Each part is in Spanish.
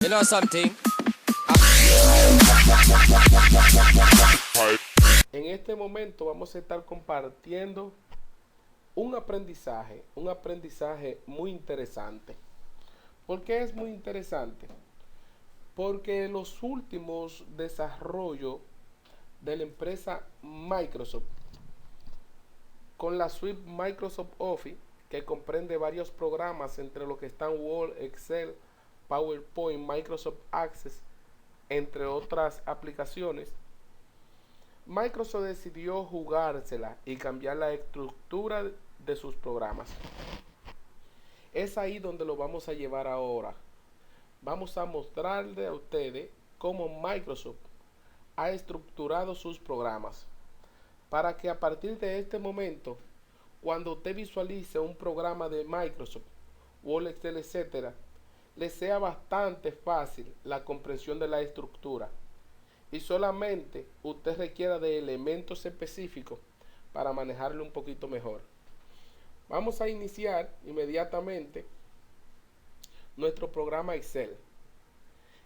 You know something? En este momento vamos a estar compartiendo un aprendizaje muy interesante. ¿Por qué es muy interesante? Porque los últimos desarrollos de la empresa Microsoft con la suite Microsoft Office, que comprende varios programas entre los que están Word, Excel, PowerPoint, Microsoft Access, entre otras aplicaciones, Microsoft decidió jugársela y cambiar la estructura de sus programas. Es ahí donde lo vamos a llevar ahora. Vamos a mostrarle a ustedes cómo Microsoft ha estructurado sus programas para que a partir de este momento, cuando usted visualice un programa de Microsoft, Word, Excel, etcétera, le sea bastante fácil la comprensión de la estructura y solamente usted requiera de elementos específicos para manejarlo un poquito mejor. Vamos a iniciar inmediatamente nuestro programa Excel.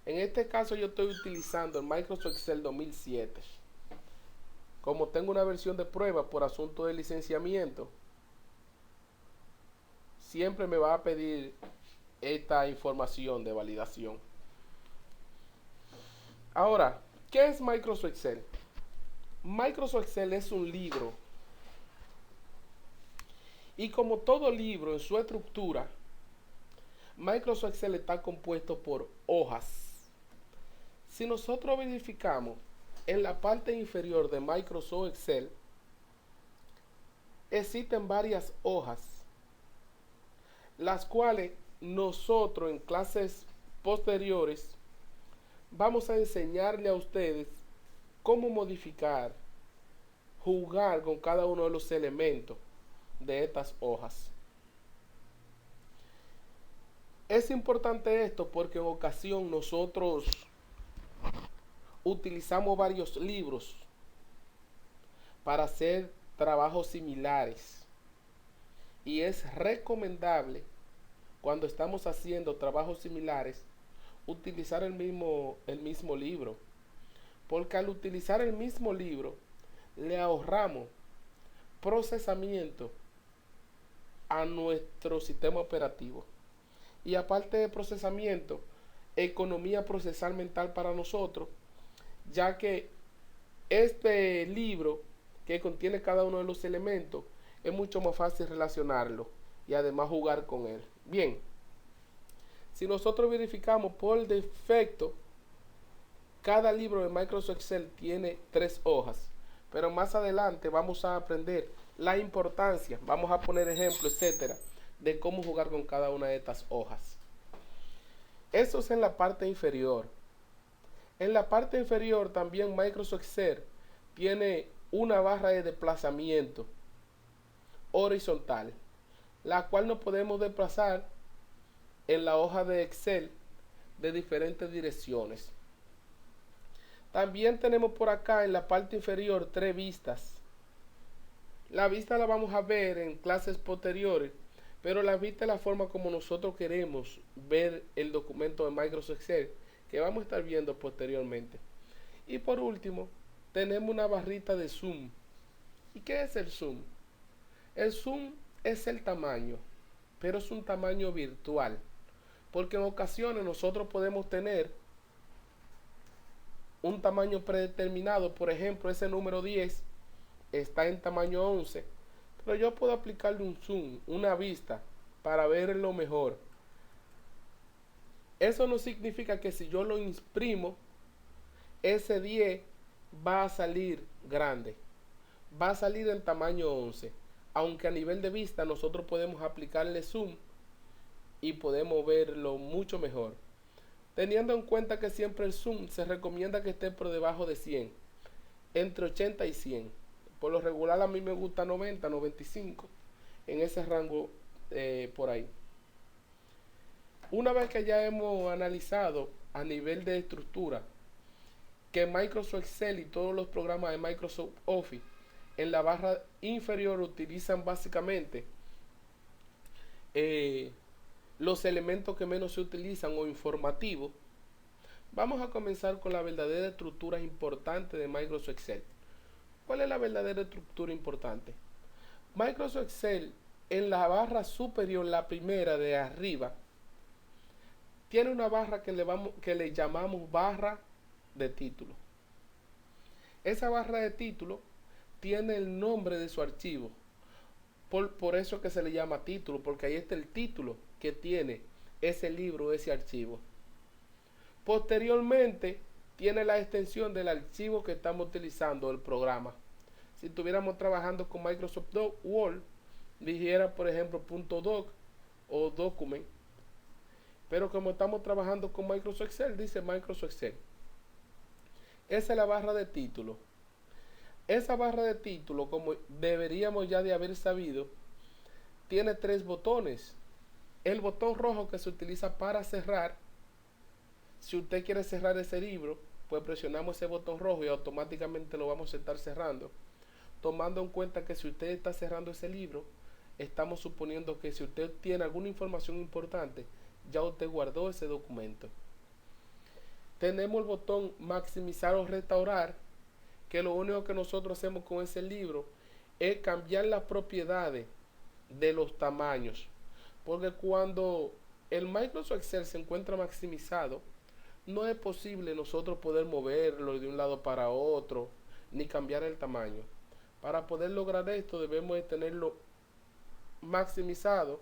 En este caso yo estoy utilizando el Microsoft Excel 2007. Como tengo una versión de prueba por asunto de licenciamiento, siempre me va a pedir esta información de validación. Ahora, ¿qué es Microsoft Excel? Microsoft Excel es un libro. Y como todo libro en su estructura, Microsoft Excel está compuesto por hojas. Si nosotros verificamos en la parte inferior de Microsoft Excel, existen varias hojas, las cuales nosotros en clases posteriores vamos a enseñarle a ustedes cómo modificar, jugar con cada uno de los elementos de estas hojas. Es importante esto porque en ocasión nosotros utilizamos varios libros para hacer trabajos similares y es recomendable cuando estamos haciendo trabajos similares utilizar el mismo libro, porque al utilizar el mismo libro le ahorramos procesamiento a nuestro sistema operativo y aparte de procesamiento, economía procesal mental para nosotros, ya que este libro que contiene cada uno de los elementos es mucho más fácil relacionarlo y además jugar con él. Bien, si nosotros verificamos por defecto, cada libro de Microsoft Excel tiene 3 hojas, pero más adelante vamos a aprender la importancia, vamos a poner ejemplos, etcétera, de cómo jugar con cada una de estas hojas. Eso es en la parte inferior. En la parte inferior también Microsoft Excel tiene una barra de desplazamiento horizontal, la cual nos podemos desplazar en la hoja de Excel de diferentes direcciones. También tenemos por acá en la parte inferior 3 vistas. La vista la vamos a ver en clases posteriores, pero la vista es la forma como nosotros queremos ver el documento de Microsoft Excel, que vamos a estar viendo posteriormente. Y por último, tenemos una barrita de zoom. ¿Y qué es el zoom? El zoom es el tamaño, pero es un tamaño virtual, porque en ocasiones nosotros podemos tener un tamaño predeterminado. Por ejemplo, ese número 10 está en tamaño 11, pero yo puedo aplicarle un zoom, una vista, para verlo mejor. Eso no significa que si yo lo imprimo, ese 10 va a salir grande, va a salir en tamaño 11, aunque a nivel de vista nosotros podemos aplicarle zoom y podemos verlo mucho mejor, teniendo en cuenta que siempre el zoom se recomienda que esté por debajo de 100, entre 80 y 100. Por lo regular a mí me gusta 90, 95, en ese rango por ahí. Una vez que ya hemos analizado a nivel de estructura que Microsoft Excel y todos los programas de Microsoft Office en la barra inferior utilizan básicamente los elementos que menos se utilizan o informativos, Vamos a comenzar con la verdadera estructura importante de Microsoft Excel. ¿Cuál es la verdadera estructura importante? Microsoft Excel, en la barra superior, la primera de arriba, tiene una barra que le llamamos barra de título. Esa barra de título tiene el nombre de su archivo. Por eso que se le llama título, porque ahí está el título que tiene ese libro, ese archivo. Posteriormente, tiene la extensión del archivo que estamos utilizando, el programa. Si estuviéramos trabajando con Microsoft Word, dijera por ejemplo .doc o document. Pero como estamos trabajando con Microsoft Excel, dice Microsoft Excel. Esa es la barra de título. Esa barra de título, como deberíamos ya de haber sabido, tiene 3 botones. El botón rojo que se utiliza para cerrar. Si usted quiere cerrar ese libro, pues presionamos ese botón rojo y automáticamente lo vamos a estar cerrando. Tomando en cuenta que si usted está cerrando ese libro, estamos suponiendo que si usted tiene alguna información importante, ya usted guardó ese documento. Tenemos el botón maximizar o restaurar, que lo único que nosotros hacemos con ese libro es cambiar las propiedades de los tamaños. Porque cuando el Microsoft Excel se encuentra maximizado, no es posible nosotros poder moverlo de un lado para otro, ni cambiar el tamaño. Para poder lograr esto debemos de tenerlo maximizado,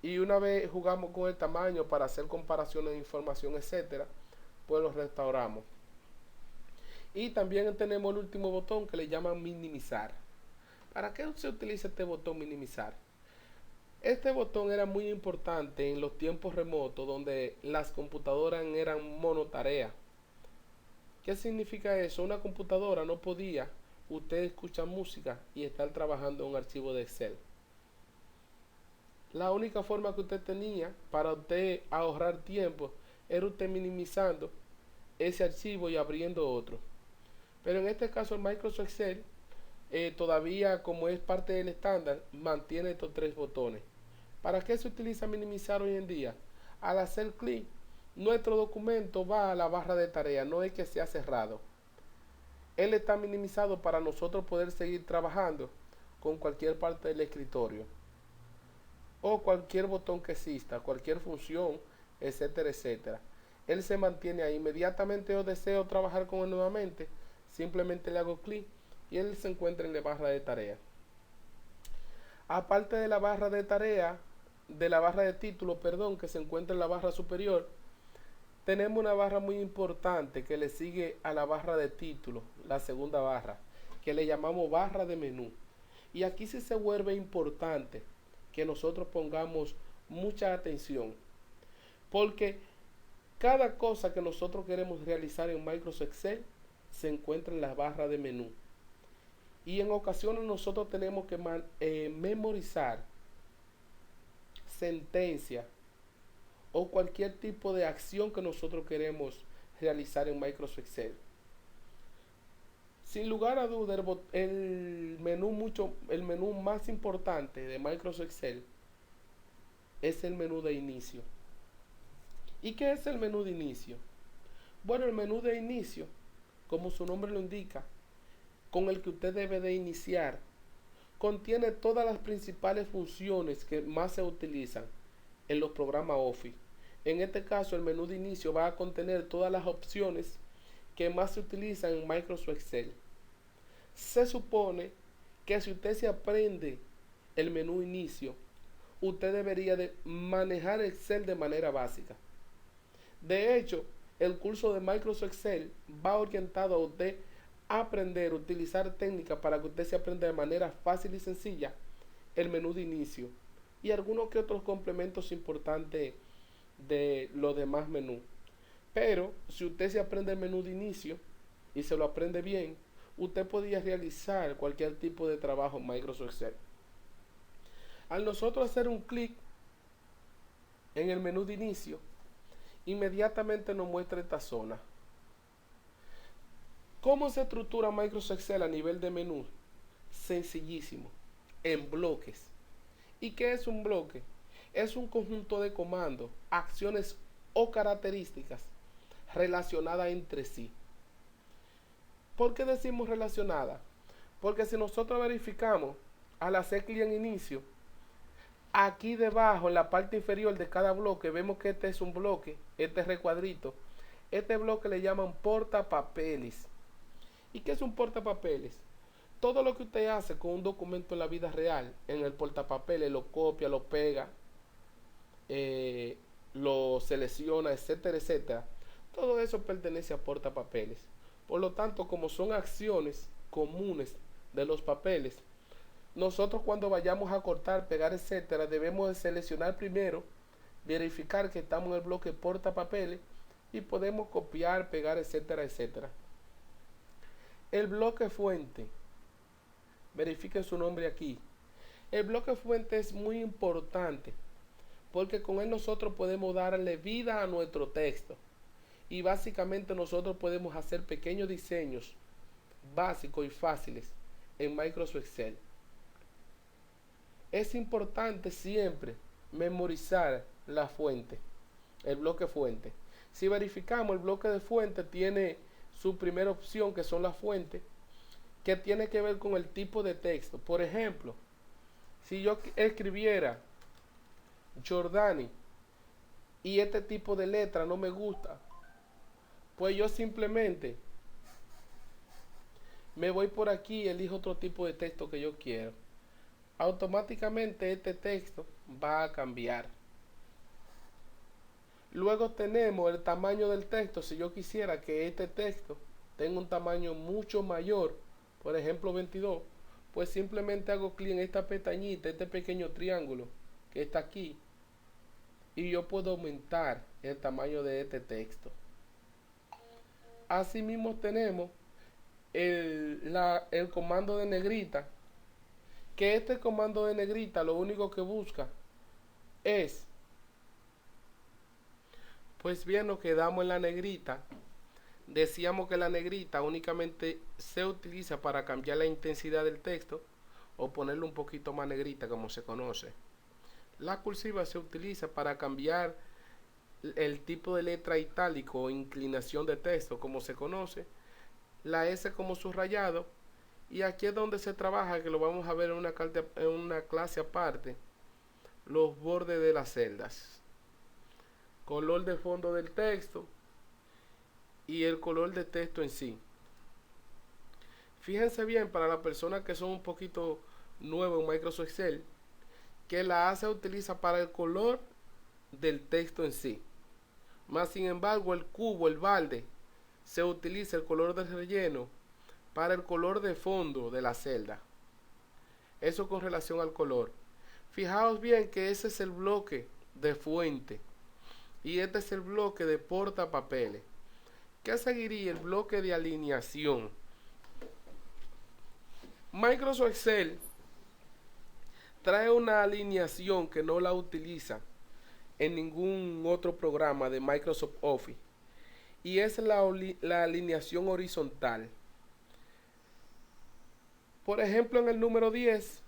y una vez jugamos con el tamaño para hacer comparaciones de información, etcétera, pues lo restauramos. Y también tenemos el último botón que le llaman minimizar. ¿Para qué se utiliza este botón minimizar? Este botón era muy importante en los tiempos remotos donde las computadoras eran monotarea. ¿Qué significa eso? Una computadora no podía usted escuchar música y estar trabajando en un archivo de Excel. La única forma que usted tenía para usted ahorrar tiempo era usted minimizando ese archivo y abriendo otro. Pero en este caso el Microsoft Excel todavía, como es parte del estándar, mantiene estos 3 botones. ¿Para qué se utiliza minimizar hoy en día? Al hacer clic, nuestro documento va a la barra de tarea, no es que sea cerrado. Él está minimizado para nosotros poder seguir trabajando con cualquier parte del escritorio, o cualquier botón que exista, cualquier función, etcétera, etcétera. Él se mantiene ahí. Inmediatamente yo deseo trabajar con él nuevamente, simplemente le hago clic y él se encuentra en la barra de tarea. Aparte de la barra de tarea, de la barra de título, perdón, que se encuentra en la barra superior, tenemos una barra muy importante que le sigue a la barra de título, la segunda barra, que le llamamos barra de menú. Y aquí sí se vuelve importante que nosotros pongamos mucha atención, porque cada cosa que nosotros queremos realizar en Microsoft Excel se encuentra en la barra de menú. Y en ocasiones nosotros tenemos que memorizar sentencias o cualquier tipo de acción que nosotros queremos realizar en Microsoft Excel. Sin lugar a dudas, el menú más importante de Microsoft Excel es el menú de inicio. ¿Y qué es el menú de inicio? Bueno, el menú de inicio, como su nombre lo indica, con el que usted debe de iniciar, contiene todas las principales funciones que más se utilizan en los programas Office. En este caso, el menú de inicio va a contener todas las opciones que más se utilizan en Microsoft Excel. Se supone que si usted se aprende el menú inicio, usted debería de manejar Excel de manera básica. De hecho, el curso de Microsoft Excel va orientado a usted a aprender a utilizar técnicas para que usted se aprenda de manera fácil y sencilla el menú de inicio y algunos que otros complementos importantes de los demás menús. Pero si usted se aprende el menú de inicio y se lo aprende bien, usted podría realizar cualquier tipo de trabajo en Microsoft Excel. Al nosotros hacer un clic en el menú de inicio, inmediatamente nos muestra esta zona. ¿Cómo se estructura Microsoft Excel a nivel de menú? Sencillísimo, en bloques. ¿Y qué es un bloque? Es un conjunto de comandos, acciones o características relacionadas entre sí. ¿Por qué decimos relacionadas? Porque si nosotros verificamos al hacer clic en inicio, aquí debajo en la parte inferior de cada bloque vemos que este es un bloque, este recuadrito. Este bloque le llaman portapapeles. ¿Y qué es un portapapeles? Todo lo que usted hace con un documento en la vida real, en el portapapeles, lo copia, lo pega, eh, lo selecciona, etcétera, etcétera. Todo eso pertenece a portapapeles. Por lo tanto, como son acciones comunes de los papeles, nosotros cuando vayamos a cortar, pegar, etcétera, debemos de seleccionar primero, verificar que estamos en el bloque portapapeles y podemos copiar, pegar, etcétera, etcétera. El bloque fuente, verifiquen su nombre aquí. El bloque fuente es muy importante porque con él nosotros podemos darle vida a nuestro texto y básicamente nosotros podemos hacer pequeños diseños básicos y fáciles en Microsoft Excel. Es importante siempre memorizar la fuente, el bloque fuente. Si verificamos, el bloque de fuente tiene su primera opción, que son las fuentes, que tiene que ver con el tipo de texto. Por ejemplo, si yo escribiera Jordani y este tipo de letra no me gusta, pues yo simplemente me voy por aquí y elijo otro tipo de texto que yo quiero. Automáticamente este texto va a cambiar. Luego tenemos el tamaño del texto. Si yo quisiera que este texto tenga un tamaño mucho mayor, por ejemplo 22, pues simplemente hago clic en esta pestañita, este pequeño triángulo que está aquí, y yo puedo aumentar el tamaño de este texto. Asimismo tenemos el comando de negrita, que este comando de negrita lo único que busca es, pues bien, nos quedamos en la negrita. Decíamos que la negrita únicamente se utiliza para cambiar la intensidad del texto o ponerlo un poquito más negrita, como se conoce. La cursiva se utiliza para cambiar el tipo de letra itálico o inclinación de texto, como se conoce. La S como subrayado. Y aquí es donde se trabaja, que lo vamos a ver en una clase aparte, los bordes de las celdas, color de fondo del texto y el color de texto en sí. Fíjense bien, para las personas que son un poquito nuevos en Microsoft Excel, que la A se utiliza para el color del texto en sí. Más sin embargo, el cubo, el balde, se utiliza el color del relleno para el color de fondo de la celda. Eso con relación al color. Fijaos bien que ese es el bloque de fuente y este es el bloque de portapapeles. ¿Qué seguiría? El bloque de alineación. Microsoft Excel trae una alineación que no la utiliza en ningún otro programa de Microsoft Office y es la alineación horizontal. Por ejemplo, en el número 10,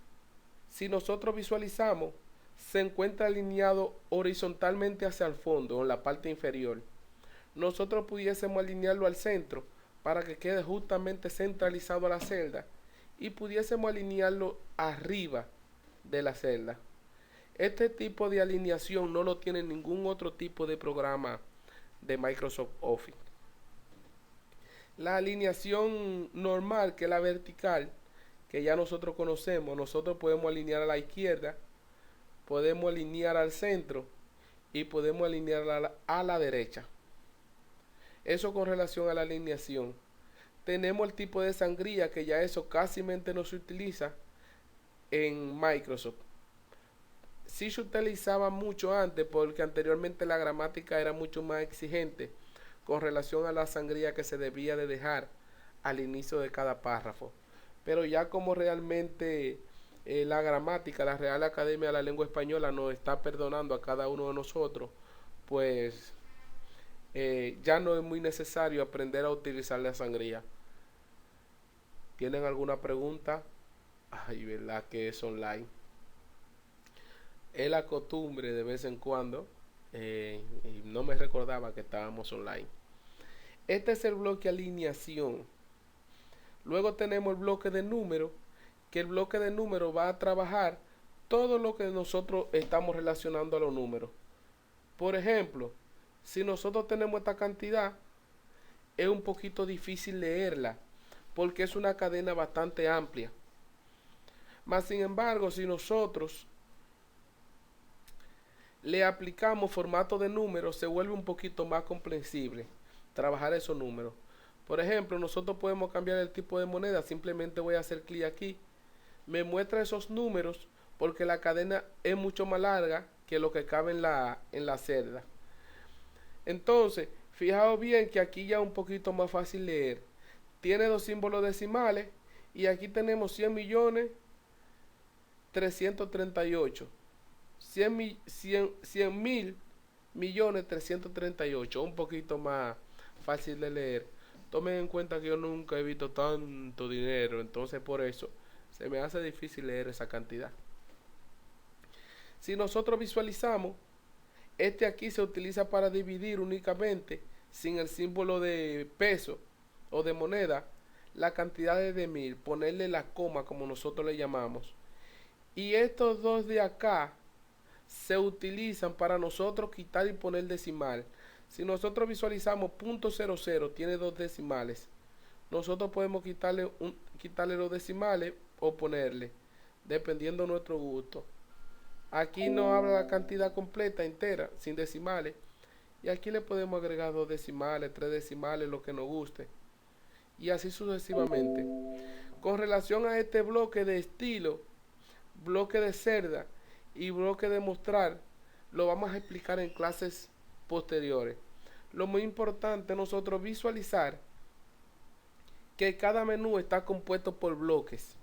si nosotros visualizamos, se encuentra alineado horizontalmente hacia el fondo, en la parte inferior. Nosotros pudiésemos alinearlo al centro para que quede justamente centralizado a la celda y pudiésemos alinearlo arriba de la celda. Este tipo de alineación no lo tiene ningún otro tipo de programa de Microsoft Office. La alineación normal, que es la vertical, que ya nosotros conocemos, nosotros podemos alinear a la izquierda, podemos alinear al centro y podemos alinear a la derecha. Eso con relación a la alineación. Tenemos el tipo de sangría, que ya eso casi no se utiliza en Microsoft. Sí se utilizaba mucho antes porque anteriormente la gramática era mucho más exigente con relación a la sangría que se debía de dejar al inicio de cada párrafo. Pero ya como realmente la gramática, la Real Academia de la Lengua Española nos está perdonando a cada uno de nosotros, pues ya no es muy necesario aprender a utilizar la sangría. ¿Tienen alguna pregunta? Ay, verdad que es online. Es la costumbre de vez en cuando Y no me recordaba que estábamos online. Este es el bloque alineación. Luego tenemos el bloque de número, que el bloque de número va a trabajar todo lo que nosotros estamos relacionando a los números. Por ejemplo, si nosotros tenemos esta cantidad, es un poquito difícil leerla, porque es una cadena bastante amplia. Más sin embargo, si nosotros le aplicamos formato de números, se vuelve un poquito más comprensible trabajar esos números. Por ejemplo, nosotros podemos cambiar el tipo de moneda. Simplemente voy a hacer clic aquí. Me muestra esos números porque la cadena es mucho más larga que lo que cabe en la celda. Entonces, fijaos bien que aquí ya es un poquito más fácil leer. Tiene dos símbolos decimales y aquí tenemos 100 millones 338. 100 mil millones 338. Un poquito más fácil de leer. Tomen en cuenta que yo nunca he visto tanto dinero, entonces por eso se me hace difícil leer esa cantidad. Si nosotros visualizamos, este aquí se utiliza para dividir únicamente, sin el símbolo de peso o de moneda, la cantidad de mil, ponerle la coma como nosotros le llamamos. Y estos dos de acá se utilizan para nosotros quitar y poner decimal. Si nosotros visualizamos .00 tiene dos decimales, nosotros podemos quitarle los decimales o ponerle, dependiendo de nuestro gusto. Aquí nos habla la cantidad completa, entera, sin decimales. Y aquí le podemos agregar dos decimales, tres decimales, lo que nos guste. Y así sucesivamente. Con relación a este bloque de estilo, bloque de cerda y bloque de mostrar, lo vamos a explicar en clases posteriores. Lo muy importante es nosotros visualizar que cada menú está compuesto por bloques.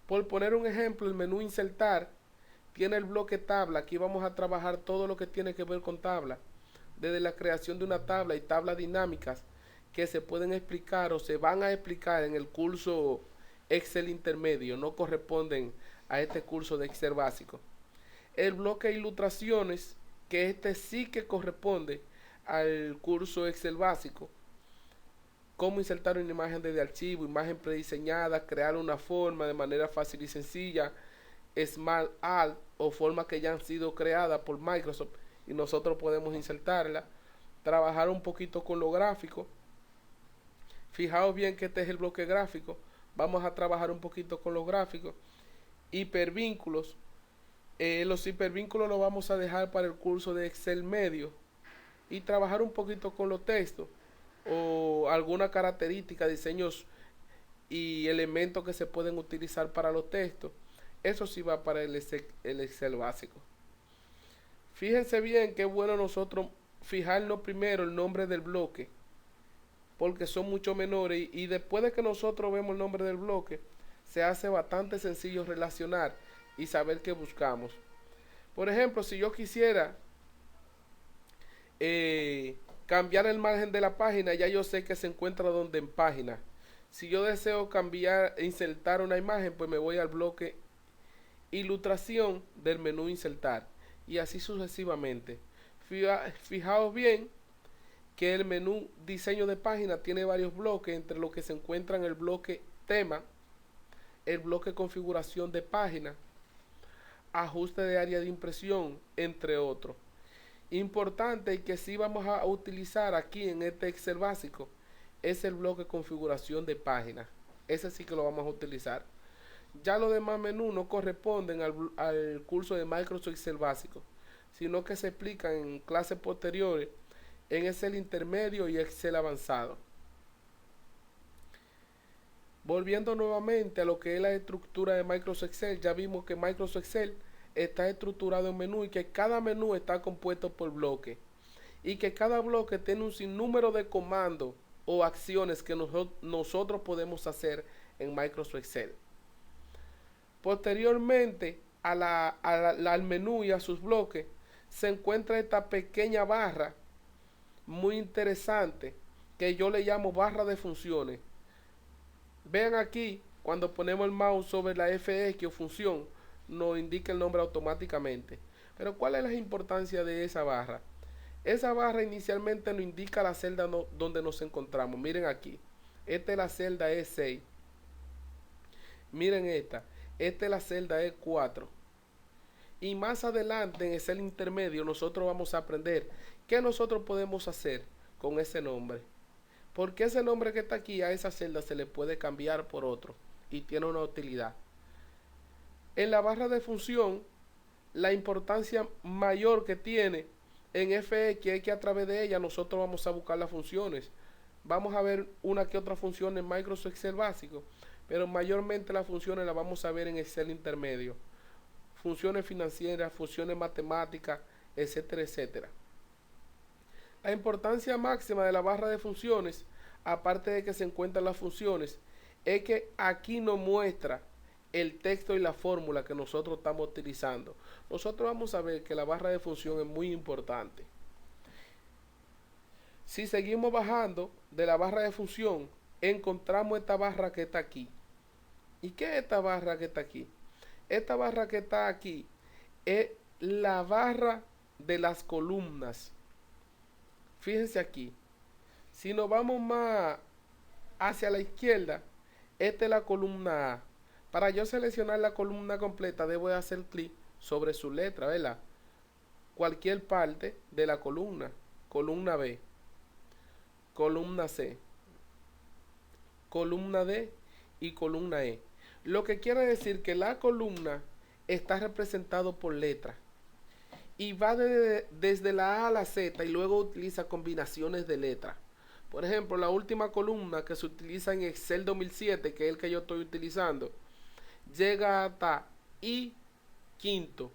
Por poner un ejemplo, el menú insertar tiene el bloque tabla. Aquí vamos a trabajar todo lo que tiene que ver con tabla, desde la creación de una tabla y tablas dinámicas que se pueden explicar o se van a explicar en el curso Excel intermedio, no corresponden a este curso de Excel básico. El bloque ilustraciones, que este sí que corresponde al curso Excel básico, cómo insertar una imagen desde archivo, imagen prediseñada, crear una forma de manera fácil y sencilla, Smart Alt o formas que ya han sido creadas por Microsoft y nosotros podemos insertarla, trabajar un poquito con lo gráfico. Fijaos bien que este es el bloque gráfico, vamos a trabajar un poquito con los gráficos. Hipervínculos, los hipervínculos los vamos a dejar para el curso de Excel medio y trabajar un poquito con los textos o alguna característica, diseños y elementos que se pueden utilizar para los textos. Eso sí va para el Excel básico. Fíjense bien que es bueno nosotros fijarnos primero el nombre del bloque, porque son mucho menores y después de que nosotros vemos el nombre del bloque, se hace bastante sencillo relacionar y saber qué buscamos. Por ejemplo, si yo quisiera cambiar el margen de la página, ya yo sé que se encuentra donde en página. Si yo deseo cambiar e insertar una imagen, pues me voy al bloque ilustración del menú insertar y así sucesivamente. Fijaos bien que el menú diseño de página tiene varios bloques, entre los que se encuentran el bloque tema, el bloque configuración de página, ajuste de área de impresión, entre otros. Importante y que sí vamos a utilizar aquí en este Excel básico es el bloque configuración de página. Ese sí que lo vamos a utilizar. Ya los demás menús no corresponden al curso de Microsoft Excel básico, sino que se explican en clases posteriores en Excel intermedio y Excel avanzado. Volviendo nuevamente a lo que es la estructura de Microsoft Excel, ya vimos que Microsoft Excel está estructurado en menú y que cada menú está compuesto por bloques y que cada bloque tiene un sinnúmero de comandos o acciones que nosotros podemos hacer en Microsoft Excel. Posteriormente al menú y a sus bloques se encuentra esta pequeña barra muy interesante que yo le llamo barra de funciones. Vean aquí, cuando ponemos el mouse sobre la FX o función, nos indica el nombre automáticamente. Pero ¿cuál es la importancia de esa barra? Esa barra inicialmente nos indica la celda donde nos encontramos. Miren aquí. Esta es la celda E6. Miren esta. Esta es la celda E4. Y más adelante en ese intermedio nosotros vamos a aprender qué nosotros podemos hacer con ese nombre. Porque ese nombre que está aquí a esa celda se le puede cambiar por otro y tiene una utilidad. En la barra de función, la importancia mayor que tiene en FX es que a través de ella nosotros vamos a buscar las funciones. Vamos a ver una que otra función en Microsoft Excel básico, pero mayormente las funciones las vamos a ver en Excel intermedio. Funciones financieras, funciones matemáticas, etcétera, etcétera. La importancia máxima de la barra de funciones, aparte de que se encuentran las funciones, es que aquí nos muestra el texto y la fórmula que nosotros estamos utilizando. Nosotros vamos a ver que la barra de función es muy importante. Si seguimos bajando de la barra de función, encontramos esta barra que está aquí. ¿Y qué es esta barra que está aquí? Esta barra que está aquí es la barra de las columnas. Fíjense aquí. Si nos vamos más hacia la izquierda, esta es la columna A. Para yo seleccionar la columna completa, debo hacer clic sobre su letra, ¿verdad? Cualquier parte de la columna. Columna B, columna C, columna D y columna E. Lo que quiere decir que la columna está representada por letras. Y va desde la A a la Z y luego utiliza combinaciones de letras. Por ejemplo, la última columna que se utiliza en Excel 2007, que es el que yo estoy utilizando, llega hasta I quinto.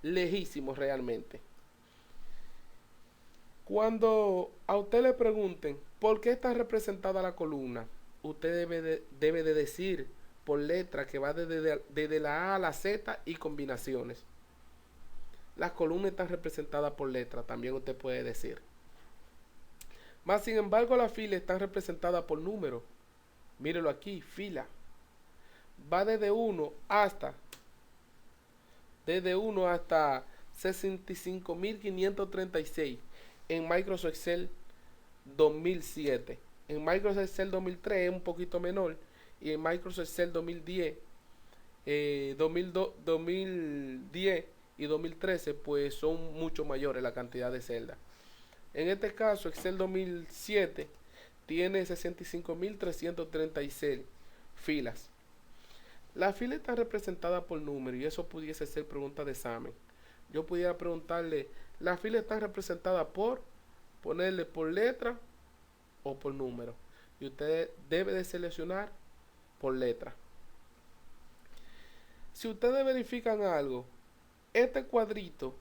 Lejísimo realmente. Cuando a usted le pregunten por qué está representada la columna, usted debe de decir por letra que va desde la A a la Z y combinaciones. Las columnas están representadas por letra, también usted puede decir. Más sin embargo, las filas están representadas por números. Mírelo aquí, fila. Va desde 1 hasta 65.536 en Microsoft Excel 2007. En Microsoft Excel 2003 es un poquito menor y en Microsoft Excel 2010, 2010 y 2013 pues son mucho mayores la cantidad de celdas. En este caso Excel 2007 tiene 65.336 filas. Las filas están representadas por números y eso pudiese ser pregunta de examen. Yo pudiera preguntarle, las filas están representadas por, ponerle por letra o por número. Y usted debe de seleccionar por letra. Si ustedes verifican algo, este cuadrito,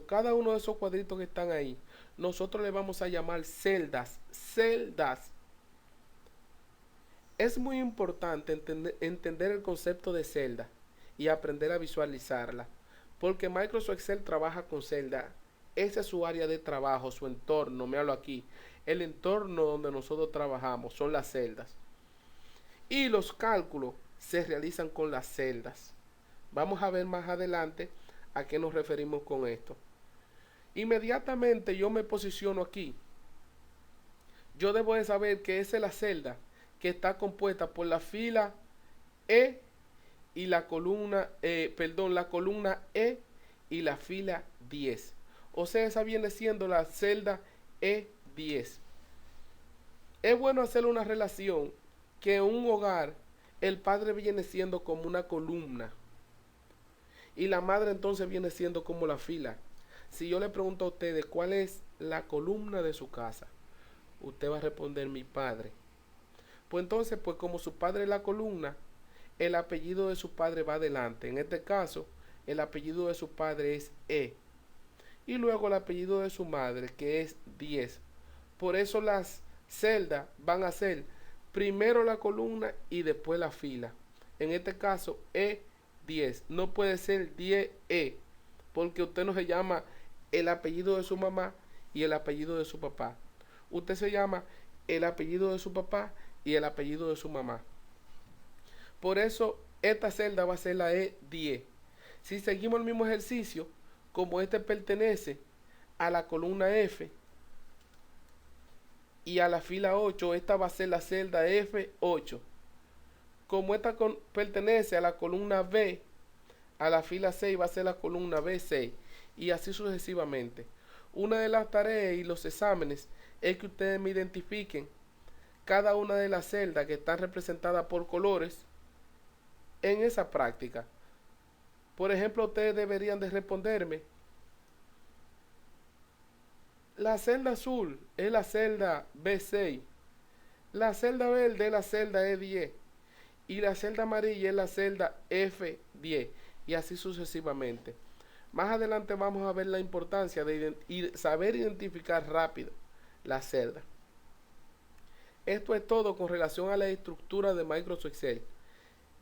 cada uno de esos cuadritos que están ahí, nosotros le vamos a llamar celdas. Celdas. Es muy importante entender el concepto de celda y aprender a visualizarla, porque Microsoft Excel trabaja con celda. Esa es su área de trabajo, su entorno, míralo aquí. El entorno donde nosotros trabajamos son las celdas. Y los cálculos se realizan con las celdas. Vamos a ver más adelante a qué nos referimos con esto. Inmediatamente yo me posiciono aquí. Yo debo de saber que esa es la celda que está compuesta por la fila E y la columna, la columna E y la fila 10. O sea, esa viene siendo la celda E10. Es bueno hacer una relación que en un hogar el padre viene siendo como una columna y la madre entonces viene siendo como la fila. Si yo le pregunto a ustedes cuál es la columna de su casa, usted va a responder mi padre. Pues entonces, pues como su padre es la columna, el apellido de su padre va adelante. En este caso, el apellido de su padre es E. Y luego el apellido de su madre, que es 10. Por eso las celdas van a ser primero la columna y después la fila. En este caso, E10. No puede ser 10E, porque usted no se llama el apellido de su mamá y el apellido de su papá. Usted se llama el apellido de su papá y el apellido de su mamá. Por eso esta celda va a ser la E10. Si seguimos el mismo ejercicio, como este pertenece a la columna F y a la fila 8, esta va a ser la celda F8. Como esta pertenece a la columna B, a la fila 6 va a ser la columna B6 y así sucesivamente. Una de las tareas y los exámenes es que ustedes me identifiquen cada una de las celdas que están representadas por colores en esa práctica. Por ejemplo, ustedes deberían de responderme: la celda azul es la celda B6, la celda verde es la celda E10 y la celda amarilla es la celda F10 y así sucesivamente. Más adelante vamos a ver la importancia de saber identificar rápido la celda. Esto es todo con relación a la estructura de Microsoft Excel.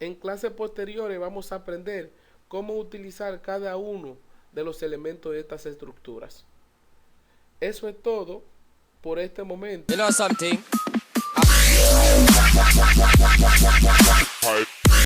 En clases posteriores vamos a aprender cómo utilizar cada uno de los elementos de estas estructuras. Eso es todo por este momento. You know something?